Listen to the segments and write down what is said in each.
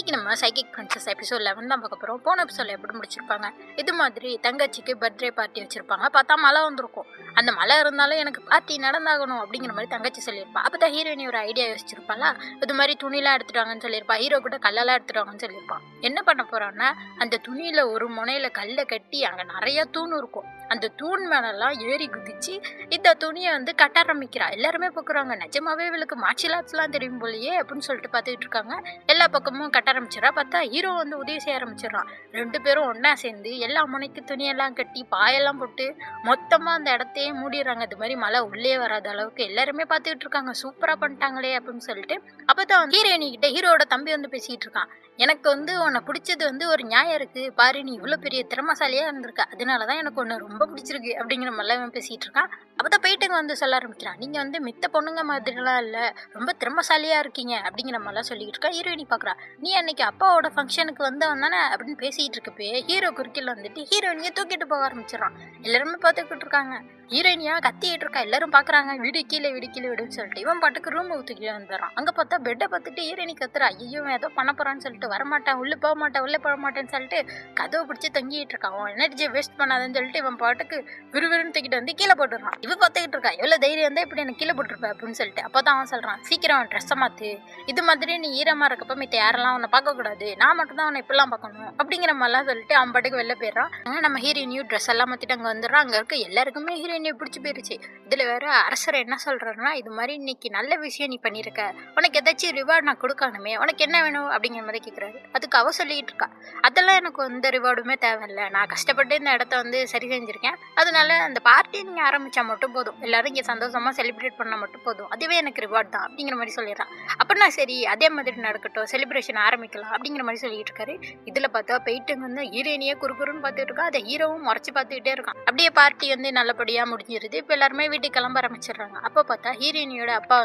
இன்னைக்கு நம்ம psychic princess episode 11 தான் பார்க்க போகிறோம். போன எபிசோடில் எப்படி முடிச்சிருப்பாங்க, இது மாதிரி தங்கச்சிக்கு பர்த்டே பார்ட்டி வச்சுருப்பாங்க. பார்த்தா மழை வந்திருக்கும். அந்த மழை இருந்தாலும் எனக்கு பார்ட்டி நடந்தாகணும் அப்படிங்கிற மாதிரி தங்கச்சி சொல்லியிருப்பா. அப்போ தான் ஹீரோயினி ஒரு ஐடியா யோசிச்சிருப்பாளா, இது மாதிரி துணிலாம் எடுத்துட்டு வாங்கன்னு சொல்லியிருப்பா. ஹீரோ கூட கல்லெல்லாம் எடுத்துட்டு வாங்கன்னு சொல்லியிருப்பான். என்ன பண்ண போகிறான்னா, அந்த துணியில் ஒரு முனையில் கல்லை கட்டி அங்கே நிறையா தூண் இருக்கும். அந்த தூண் மேலெல்லாம் ஏறி குதிச்சு இந்த துணியை கட்ட ஆரம்பிக்கிறா. எல்லாருமே பார்க்குறாங்க, நிஜமாவே இவளுக்கு மார்ஷியல் ஆர்ட்ஸ்லாம் தெரியும் போலியே அப்படின்னு சொல்லிட்டு பார்த்துக்கிட்டு இருக்காங்க. எல்லா பக்கமும் கட்ட ஆரம்பிச்சிடறா. பார்த்தா ஹீரோ உதவி செய்ய ஆரம்பிச்சிடறான். 2 பேரும் ஒன்றா சேர்ந்து எல்லா முனைக்கு துணியெல்லாம் கட்டி பாயெல்லாம் போட்டு மொத்தமாக அந்த இடத்தையே மூடிடுறாங்க. இது மாதிரி மழை உள்ளே வராத அளவுக்கு எல்லாருமே பார்த்துக்கிட்டு இருக்காங்க. சூப்பராக பண்ணிட்டாங்களே அப்படின்னு சொல்லிட்டு அப்போ தான் ஹீரோயினிக்கிட்ட ஹீரோட தம்பி பேசிக்கிட்டு இருக்கான். எனக்கு உன்னை பிடிச்சது ஒரு நியாயம் இருக்குது பாரு, நீ இவ்வளோ பெரிய திறமசாலியாக இருந்திருக்க, அதனால தான் எனக்கு ஒன்று ரொம்ப பிடிச்சிருக்கு அப்படிங்கிற மாதிரிலாம் பேசிகிட்டு இருக்கான். அப்போ தான் போயிட்டுங்க சொல்ல ஆரம்பிக்கிறான், நீங்கள் மித்த பொண்ணுங்க மாதிரிலாம் இல்லை, ரொம்ப திறமசாலியாக இருக்கீங்க அப்படிங்கிற மாதிரிலாம் சொல்லிக்கிட்டு இருக்கா. ஹீரோயினி பார்க்குறா, நீ அன்னைக்கு அப்பாவோட ஃபங்க்ஷனுக்கு வந்தானே அப்படின்னு பேசிகிட்டு இருக்கப்பே ஹீரோ குறுக்கில் ஹீரோயினியை தூக்கிட்டு போக ஆரம்பிச்சிடறான். எல்லாருமே பார்த்துக்கிட்டு இருக்காங்க. ஹீரோயினியா கத்திக்கிட்டு இருக்கா. எல்லாரும் பார்க்குறாங்க, விடு கீழே விடுன்னு சொல்லிட்டு இவன் பாட்டுக்கு ரூம் ஊற்றுக்கீழே வந்துடுறான். அங்கே பார்த்தா பெட்டை பார்த்துட்டு ஹீரோயினி கத்துறா, ஐயோ ஏதோ பண்ண போகிறான்னு சொல்லிட்டு வரமாட்டான், உள்ளே போக மாட்டேன்னு சொல்லிட்டு கதவை பிடிச்சி தங்கிட்டு இருக்கான். அவன் எனர்ஜியை வேஸ்ட் பண்ணாதுன்னு சொல்லிட்டு இவன் பாட்டுக்கு விறுவிறுன்னு தூக்கிட்டு கீழே போட்டுடுறான். இவன் பார்த்துக்கிட்டு இருக்கா, எவ்வளோ தைரியம் இப்படி எனக்கு கீழே போட்டுருப்பேன் அப்படின்னு சொல்லிட்டு. அப்போ தான் அவன் சொல்கிறான், சீக்கிரம் அவன் ட்ரெஸ்ஸை மாற்று, இது மாதிரி நீ ஈரமாக இருக்கப்போ மித்த யாரெல்லாம் அவனை பார்க்கக்கூடாது, நான் மட்டும் தான் அவனை இப்படிலாம் பார்க்கணும் அப்படிங்கிற மாதிரிலாம் சொல்லிட்டு அவன் பாட்டுக்கு வெளில போயிடுறான். நம்ம ஹீரோயினியும் ட்ரெஸ் எல்லாம் மாற்றிட்டு அங்கே வந்துடுறான். அங்கே இருக்க எல்லாருக்குமே ஹீரோயினியை பிடிச்சி போயிருச்சு. இதில் வேற அரசர் என்ன சொல்கிறாருன்னா, இது மாதிரி இன்னைக்கு நல்ல விஷயம் நீ பண்ணியிருக்க, உனக்கு ஏதாச்சும் ரிவார்டு நான் கொடுக்கணுமே, உனக்கு என்ன வேணும் அப்படிங்கிற மாதிரி கேட்குறாரு. அதுக்கு அவ சொல்லிட்டு இருக்கா, அதெல்லாம் எனக்கு எந்த ரிவார்டுமே தேவையில்லை, நான் கஷ்டப்பட்டு இந்த இடத்த சரி செஞ்சுருக்கேன், அதனால அந்த பார்ட்டியை நீங்கள் ஆரம்பித்தா மட்டும் போதும், எல்லாரும் இங்கே சந்தோஷமாக செலிப்ரேட் பண்ணால் மட்டும் போதும், அதுவே எனக்கு ரிவார்டு தான் அப்படிங்கிற மாதிரி சொல்லிடுறான். அப்படின்னா சரி அதே மாதிரி நடக்கட்டும், செலிப்ரேஷன் ஆரம்பிக்கலாம் அப்படிங்கிற மாதிரி சொல்லிட்டு இருக்காரு. இதில் பார்த்தா போயிட்டு ஹீரோயினியே குறுக்குறுன்னு பார்த்துட்டு இருக்கா. அதை ஹீரோவும் முறைச்சி பார்த்துக்கிட்டே இருக்கான். அப்படியே பார்ட்டி நல்லபடியாக முடிஞ்சிருது. இப்போ எல்லாருமே வீட்டுக்கு கிளம்ப ஆரம்பிச்சிடுறாங்க. அப்போ பார்த்தா ஹீரோயினியோட அப்பா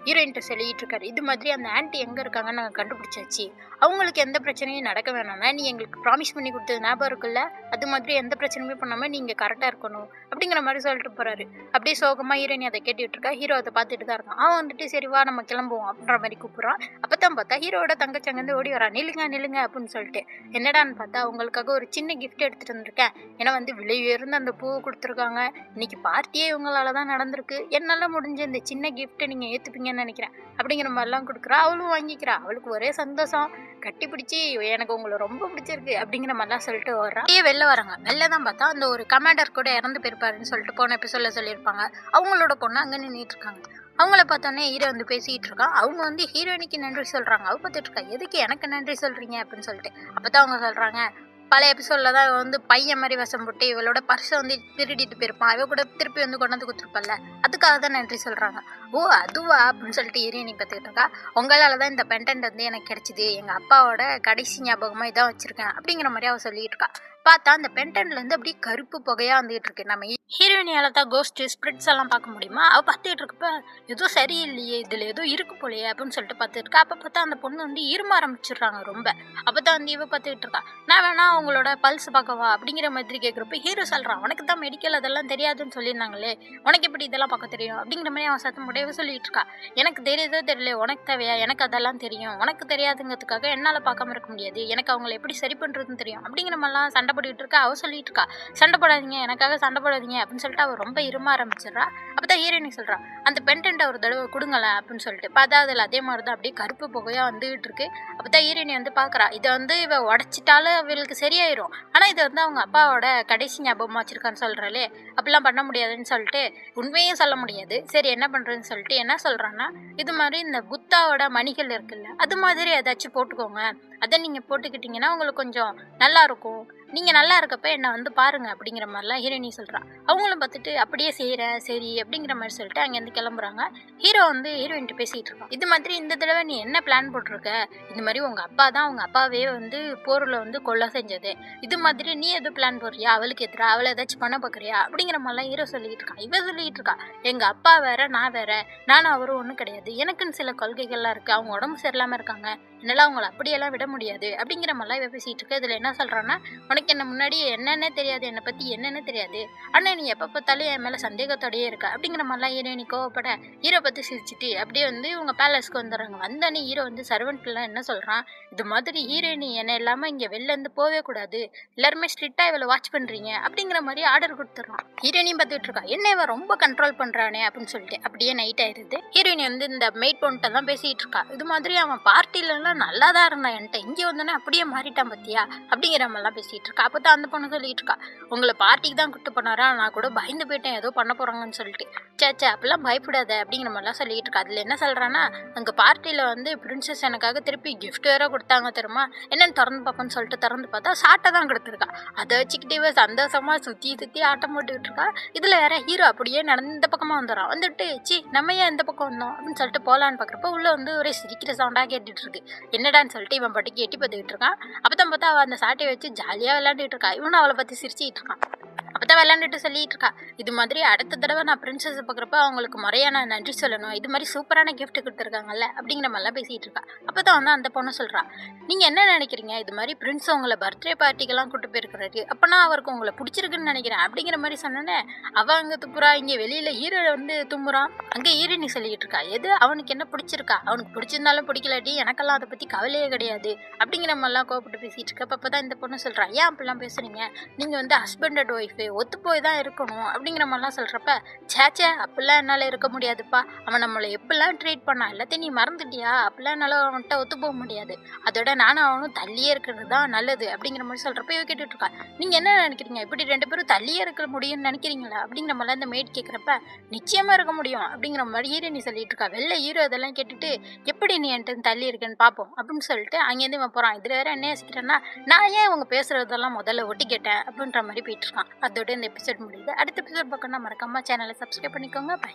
ஹீரோயின்ட்ட சொல்லிட்டு இருக்காரு, இது மாதிரி அந்த ஆன்ட்டி எங்கே இருக்காங்கன்னு நாங்கள் கண்டுபிடிச்சாச்சு, அவங்களுக்கு எந்த பிரச்சனையும் நடக்க வேணாம்னா நீ எங்களுக்கு ப்ராமிஸ் பண்ணி கொடுத்தது ஞாபகம் இருக்குல்ல, அது மாதிரி எந்த பிரச்சனையுமே பண்ணாமல் நீங்கள் கரெக்டாக இருக்கணும் அப்படிங்கிற மாதிரி சொல்லிட்டு போகிறாரு. அப்படியே சோகமாக ஹீரோயினி அதை கேட்டுட்டு இருக்கா. ஹீரோ அதை பார்த்துட்டு தான் இருக்கான். அவன் சரி வா நம்ம கிளம்புவோம் அப்படின்ற மாதிரி கூப்பிட்றான். அப்போ தான் பார்த்தா ஹீரோட தங்கச்சி அங்கேருந்து ஓடி வரா, நில்லுங்க அப்படின்னு சொல்லிட்டு. என்னடான்னு பார்த்தா, உங்களுக்காக ஒரு சின்ன கிஃப்ட் எடுத்துகிட்டு வந்திருக்கேன், ஏன்னா விலை உயர்ந்து அந்த பூவை கொடுத்துருக்காங்க, இன்னைக்கு பார்ட்டியே இவங்களால தான் நடந்திருக்கு, என்னால் முடிஞ்ச இந்த சின்ன கிஃப்ட்டை நீங்கள் ஏற்றுப்பீங்கன்னு நினைக்கிறேன் அப்படிங்கிற மாதிரிலாம் கொடுக்குறா. அவளும் வாங்கிக்கிறா. அவளுக்கு ஒரே சந்தோஷம், கட்டி பிடிச்சி எனக்கு உங்களை ரொம்ப பிடிச்சிருக்கு அப்படிங்கிற மாதிரிலாம் சொல்லிட்டு வர்றான். அப்படியே வெளில வராங்க. வெளில தான் பார்த்தா அந்த ஒரு கமாண்டர் கூட இறந்து போயிருப்பாருன்னு சொல்லிட்டு போன எபிசோட்ல சொல்லியிருப்பாங்க. அவங்களோட பொண்ணு அங்கே நின்றுட்டு இருக்காங்க. அவங்கள பார்த்தோன்னே ஹீரோ பேசிகிட்டு இருக்கான். அவங்க ஹீரோயினிக்கு நன்றி சொல்கிறாங்க. அவ பார்த்துட்டு இருக்கா, எதுக்கு எனக்கு நன்றி சொல்கிறீங்க அப்படின்னு சொல்லிட்டு. அப்போ தான் அவங்க சொல்கிறாங்க, பழைய எபிசோடில் தான் பையன் மாதிரி வசம் போட்டு இவளோட பர்ஸை திருடிட்டு போயிருப்பான், இவ கூட திருப்பி கொண்டாந்து கொடுத்துருப்பல்ல, அதுக்காக தான் நன்றி சொல்கிறாங்க. ஓ அதுவா அப்படின்னு சொல்லிட்டு ஹீரோயினி பார்த்துக்கிட்டு இருக்கா. உங்களால் தான் இந்த பெண்டன்ட் எனக்கு கிடைச்சிது, எங்கள் அப்பாவோட கடைசி ஞாபகமாக இதான் வச்சுருக்கேன் அப்படிங்கிற மாதிரி அவள் சொல்லிட்டு இருக்கா. பார்த்தா அந்த பெண்டன்ட்லேருந்து அப்படியே கருப்பு புகையாக வந்துகிட்டு இருக்கு. நம்ம ஹீரோயினியால தான் கோஸ்ட் ஸ்பிரிட்ஸ் எல்லாம் பார்க்க முடியுமா. அவள் பார்த்துட்டு இருக்கப்ப ஏதோ சரியில்லையே, இதில் ஏதோ இருக்கு போலையே அப்படின்னு சொல்லிட்டு பார்த்துட்டு இருக்கா. அப்போ பார்த்தா அந்த பொண்ணு இரும ஆரம்பிச்சிடுறாங்க ரொம்ப. அப்போ தான் இவ பார்த்துக்கிட்டு இருக்கா, நான் வேணா அவங்களோட பல்ஸ் பார்க்கவா அப்படிங்கிற மாதிரி கேட்குறப்ப ஹீரோ சொல்கிறான், உனக்கு தான் மெடிக்கல் அதெல்லாம் தெரியாதுன்னு சொல்லியிருந்தாங்களே, உனக்கு எப்படி இதெல்லாம் பார்க்க தெரியும் அப்படிங்கிற மாதிரி அவன் சத்தம் முடியவே சொல்லிட்டு இருக்கா. எனக்கு தெரியுதோ தெரியல, உனக்கு தேவையா, எனக்கு அதெல்லாம் தெரியும், உனக்கு தெரியாதுங்கிறதுக்காக என்னால் பார்க்காம இருக்க முடியாது, எனக்கு அவங்களை எப்படி சரி பண்ணுறதுன்னு தெரியும் அப்படிங்கிற மாதிரிலாம் சண்டை போட்டுக்கிட்டு இருக்கா. அவள் சொல்லிட்டு இருக்கா, சண்டை போடாதீங்க, எனக்காக சண்டை போடாதீங்க அப்படின்னு சொல்லிட்டு அவள் ரொம்ப இரும ஆரம்பிச்சிடறா. அப்போ தான் ஹீரோயினி சொல்கிறா, அந்த பெண்டன்ட்டை ஒரு தடவை கொடுங்களேன் அப்படின்னு சொல்லிட்டு. பார்த்தா அதில் அதே மாதிரி தான் அப்படியே கருப்பு புகையாக வந்துகிட்டு இருக்கு. அப்போ தான் ஹீரோயினி பார்க்குறா, இதை இவ உடச்சிட்டாலும் அவளுக்கு சரியாயிரும், ஆனால் இது அவங்க அப்பாவோட கடைசி ஞாபகமாக வச்சிருக்கான்னு சொல்கிறாளே, அப்படிலாம் பண்ண முடியாதுன்னு சொல்லிட்டு உண்மையும் சொல்ல முடியாது. சரி என்ன பண்ணுறதுன்னு சொல்லிட்டு என்ன சொல்கிறான்னா, இது மாதிரி இந்த புத்தாவோட மணிகள் இருக்குல்ல, அது மாதிரி ஏதாச்சும் போட்டுக்கோங்க, அதை நீங்கள் போட்டுக்கிட்டிங்கன்னா உங்களுக்கு கொஞ்சம் நல்லா இருக்கும், நீங்கள் நல்லா இருக்கப்ப என்னை பாருங்க அப்படிங்கிற மாதிரிலாம் ஹீரோயினி சொல்கிறா. அவங்களும் பார்த்துட்டு அப்படியே செய்கிறேன் சரி அப்படிங்கிற மாதிரி சொல்லிட்டு அங்கேருந்து கிளம்புறாங்க. ஹீரோ ஹீரோயின்ட்டு பேசிகிட்டு இருக்கான். இது மாதிரி இந்த தடவை நீ என்ன பிளான் போட்டிருக்க, இது மாதிரி உங்கள் அப்பா தான் உங்கள் அப்பாவே போரில் கொலை செஞ்சது, இது மாதிரி நீ எதுவும் பிளான் போடுறியா, அவளுக்கு எதிராக அவளை ஏதாச்சும் பண்ண பார்க்குறியா அப்படிங்கிற மாதிரிலாம் ஹீரோ சொல்லிகிட்டு இருக்கான். இவ சொல்லிகிட்டு இருக்கா, எங்கள் அப்பா வேற நான் வேற, நானும் அவரும் ஒன்றும் கிடையாது, எனக்குன்னு சில கொள்கைகள்லாம் இருக்குது, அவங்க உடம்பு சரியில்லாமல் இருக்காங்க, என்னால் அவங்கள அப்படியெல்லாம் விட முடியாது அப்படிங்கிற மாதிரிலாம் இவ பேசிகிட்டு இருக்கா. இதில் என்ன சொல்கிறான்னா, உனக்கு என்ன முன்னாடி என்னென்ன தெரியாது, என்னை பற்றி என்னென்ன தெரியாது, ஆனால் நீ எப்போ பார்த்தாலும் என் மேலே சந்தேகத்தோடையே இருக்க அப்படிங்கிற மாதிரிலாம் ஹீரோயினி கோவப்பட ஹீரோ பற்றி சிரிச்சிட்டு அப்படியே வந்து இவங்க பேலஸ்க்கு வந்துடுறாங்க. வந்தோடனே ஹீரோ வந்து சர்வெண்ட்லாம் என்ன சொல்கிறான், இது மாதிரி ஹீரோயினி என்னை இல்லாமல் இங்கே வெளில இருந்து போகவே கூடாது, எல்லாருமே ஸ்ட்ரிக்டாக இவளை வாட்ச் பண்ணுறீங்க அப்படிங்கிற மாதிரி ஆர்டர் கொடுத்துட்றான். ஹீரோயினியும் பார்த்துட்டு இருக்கா, என்ன இவ ரொம்ப கண்ட்ரோல் பண்ணுறானே அப்படின்னு சொல்லிட்டு அப்படியே நைட் ஆயிடுது. ஹீரோயினி வந்து இந்த மெய்ட் பொண்ணுகிட்ட தான் பேசிகிட்டு இருக்கா. இது மாதிரி அவன் பார்ட்டிலலாம் நல்லா தான் இருந்தான், என்கிட்ட இங்கே வந்தோன்னே அப்படியே மாறிட்டான் பத்தியா அப்படிங்கிற மாதிரிலாம் பேசிகிட்டு இருக்கா. அப்போ தான் அந்த பொண்ணு சொல்லிட்டு இருக்கா, உங்களை பார்ட்டிக்கு தான் கூப்பிட்டு போனாரா, நான் கூட பயந்து போயிட்டேன் ஏதோ பண்ண போகிறாங்கன்னு சொல்லிட்டு. சேச்சே அப்பெல்லாம் பயப்படாத அப்படிங்கிற மாதிரிலாம் சொல்லிட்டு இருக்கா. அதில் என்ன சொல்கிறான்னா, அங்கே பார்ட்டியில் வந்து பிரின்சஸ் எனக்காக திருப்பி கிஃப்ட் வேற கொடுத்தாங்க தெரியுமா, என்னென்னு திறந்து பார்ப்போன்னு சொல்லிட்டு திறந்து பார்த்தா சாட்டை தான் கொடுத்துருக்கா. அதை வச்சுக்கிட்டே சந்தோஷமாக சுற்றி ஆட்டம் போட்டுக்கிட்டு இருக்கா. இதில் வேற ஹீரோ அப்படியே நடந்து இந்த பக்கமாக வந்துடுறான். வந்துட்டு நம்ம ஏன் இந்த பக்கம் வந்தோம் அப்படின்னு சொல்லிட்டு போகலான்னு பார்க்குறப்ப உள்ளே வந்து ஒரே சிரிக்கிற சவுண்டாக கேட்டுட்டு இருக்கு. என்னடான்னு சொல்லிட்டு இவன் பாட்டுக்கு எட்டி பார்த்துக்கிட்டு இருக்கான். அப்போ தான் பார்த்தா அவள் அந்த சாட்டையை வச்சு ஜாலியாக விளையாண்டுட்டு இருக்கா. இவனும் அவளை பற்றி சிரிச்சிக்கிட்டு இருக்கான். அப்போ தான் விளையாண்டுட்டு சொல்லிட்டு இருக்கா, இது மாதிரி அடுத்த தடவை நான் பிரின்சஸை பார்க்குறப்ப அவங்களுக்கு முறையான நன்றி சொல்லணும், இது மாதிரி சூப்பரான கிஃப்ட் கொடுத்துருக்காங்கல்ல அப்படிங்கிற மாதிரிலாம் பேசிகிட்டு இருக்கா. அப்போ தான் வந்து அந்த பொண்ணு சொல்கிறா, நீங்கள் என்ன நினைக்கிறீங்க, இது மாதிரி பிரின்ஸ் உங்களை பர்த்டே பார்ட்டிக்கெல்லாம் கூப்பிட்டு போயிருக்கிறாரு, அப்போனா அவருக்கு உங்களை பிடிச்சிருக்குன்னு நினைக்கிறேன் அப்படிங்கிற மாதிரி சொன்னேன்னே அவள் அங்கே துப்புறா, இங்கே வெளியில் ஹீரோ வந்து தும்புறான். அங்கே ஹீரோயினி சொல்லிக்கிட்டு இருக்கா, எது அவனுக்கு என்ன பிடிச்சிருக்கா, அவனுக்கு பிடிச்சிருந்தாலும் பிடிக்கலாட்டி எனக்கெல்லாம் அதை பற்றி கவலையே கிடையாது அப்படிங்கிற மாதிரிலாம் கோவப்பட்டு பேசிகிட்டு இருக்கா. அப்போ தான் இந்த பொண்ணு சொல்கிறா, ஏன் அப்படிலாம் பேசுகிறீங்க, நீங்கள் வந்து ஹஸ்பண்ட் அண்ட் ஒய்ஃபு ஒத்து போய் தான் இருக்கணும் அப்படிங்கிற மாதிரிலாம் சொல்கிறப்ப, சேச்சே அப்படிலாம் என்னால் இருக்க முடியாதுப்பா, அவன் நம்மளை எப்படிலாம் ட்ரீட் பண்ணான் எல்லாத்தையும் நீ மறந்துட்டியா, அப்படிலாம் என்னால் அவன்கிட்ட ஒத்து போக முடியாது, அதோட நானும் அவனும் தள்ளியே இருக்கிறது தான் நல்லது அப்படிங்கிற மாதிரி சொல்கிறப்ப இவ கேட்டுட்டு இருக்கா, நீங்கள் என்ன நினைக்கிறீங்க, இப்படி 2 பேரும் தள்ளியே இருக்க முடியும்னு நினைக்கிறீங்களா அப்படிங்கிற மாதிரிலாம் இந்த மேட் கேட்குறப்ப, நிச்சயமாக இருக்க முடியும் அப்படிங்கிற மாதிரி ஹீரோயினி சொல்லிட்டு இருக்கா. வெளில ஹீரோ இதெல்லாம் கேட்டுட்டு, எப்படி நீ என்கிட்ட தள்ளி இருக்கேன்னு பார்ப்போம் அப்படின்னு சொல்லிட்டு அங்கேருந்து இவன் போகிறான். இதில் வேற என்ன யோசிக்கிறேன்னா, நான் ஏன் இவங்க பேசுகிறதெல்லாம் முதல்ல ஒட்டி கேட்டேன் அப்படின்ற மாதிரி போயிட்டு இருக்கான். அதோட இந்த எபிசோட் முடியுது. அடுத்த எபிசோட் பார்க்கணும்னா மறக்காம சேனலை சப்ஸ்கிரைப் பண்ணிக்கோங்க. பை.